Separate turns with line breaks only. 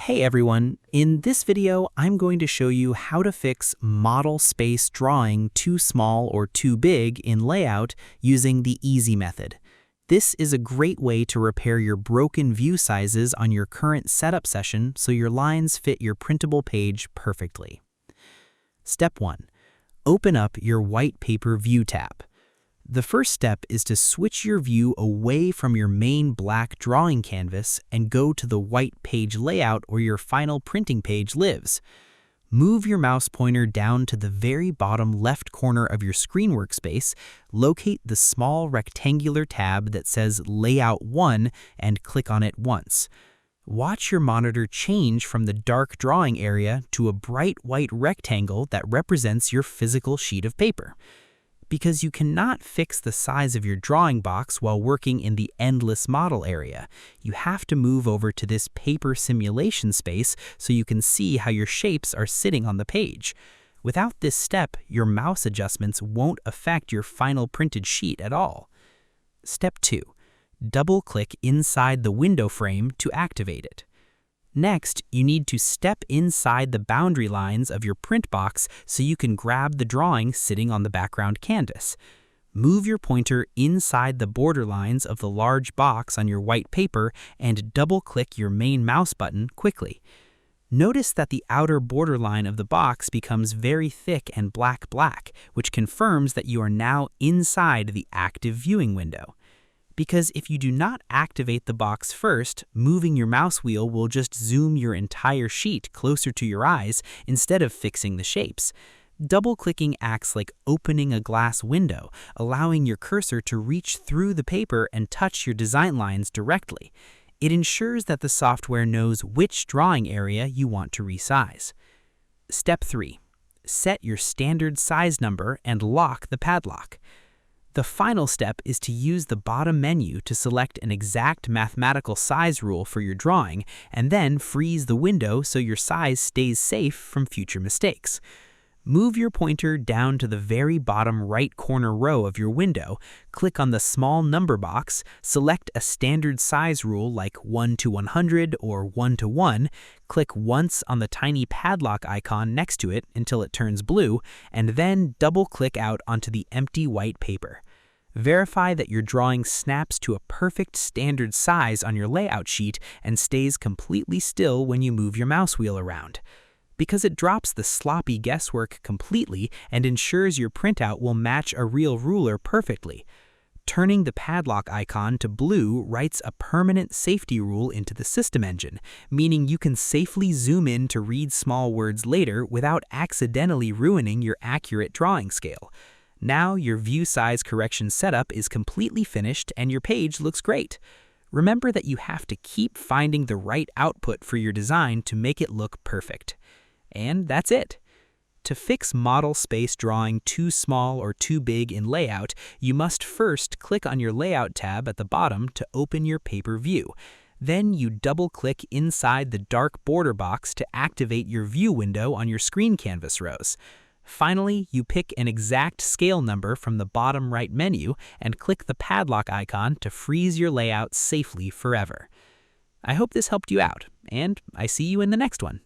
Hey everyone, in this video I'm going to show you how to fix model space drawing too small or too big in layout using the easy method. This is a great way to repair your broken view sizes on your current setup session so your lines fit your printable page perfectly. Step 1. Open up your white paper view tab. The first step is to switch your view away from your main black drawing canvas and go to the white page layout where your final printing page lives. Move your mouse pointer down to the very bottom left corner of your screen workspace, locate the small rectangular tab that says Layout 1 and click on it once. Watch your monitor change from the dark drawing area to a bright white rectangle that represents your physical sheet of paper. Because you cannot fix the size of your drawing box while working in the endless model area, you have to move over to this paper simulation space so you can see how your shapes are sitting on the page. Without this step, your mouse adjustments won't affect your final printed sheet at all. Step 2. Double-click inside the window frame to activate it. Next, you need to step inside the boundary lines of your print box so you can grab the drawing sitting on the background canvas. Move your pointer inside the border lines of the large box on your white paper and double-click your main mouse button quickly. Notice that the outer border line of the box becomes very thick and black, which confirms that you are now inside the active viewing window. Because if you do not activate the box first, moving your mouse wheel will just zoom your entire sheet closer to your eyes instead of fixing the shapes. Double-clicking acts like opening a glass window, allowing your cursor to reach through the paper and touch your design lines directly. It ensures that the software knows which drawing area you want to resize. Step 3. Set your standard size number and lock the padlock. The final step is to use the bottom menu to select an exact mathematical size rule for your drawing and then freeze the window so your size stays safe from future mistakes. Move your pointer down to the very bottom right corner row of your window, click on the small number box, select a standard size rule like 1 to 100 or 1 to 1, click once on the tiny padlock icon next to it until it turns blue, and then double-click out onto the empty white paper. Verify that your drawing snaps to a perfect standard size on your layout sheet and stays completely still when you move your mouse wheel around. Because it drops the sloppy guesswork completely and ensures your printout will match a real ruler perfectly. Turning the padlock icon to blue writes a permanent safety rule into the system engine, meaning you can safely zoom in to read small words later without accidentally ruining your accurate drawing scale. Now your view size correction setup is completely finished and your page looks great. Remember that you have to keep finding the right output for your design to make it look perfect. And that's it. To fix model space drawing too small or too big in layout, you must first click on your Layout tab at the bottom to open your paper view. Then you double-click inside the dark border box to activate your view window on your screen canvas rows. Finally, you pick an exact scale number from the bottom right menu and click the padlock icon to freeze your layout safely forever. I hope this helped you out, and I see you in the next one.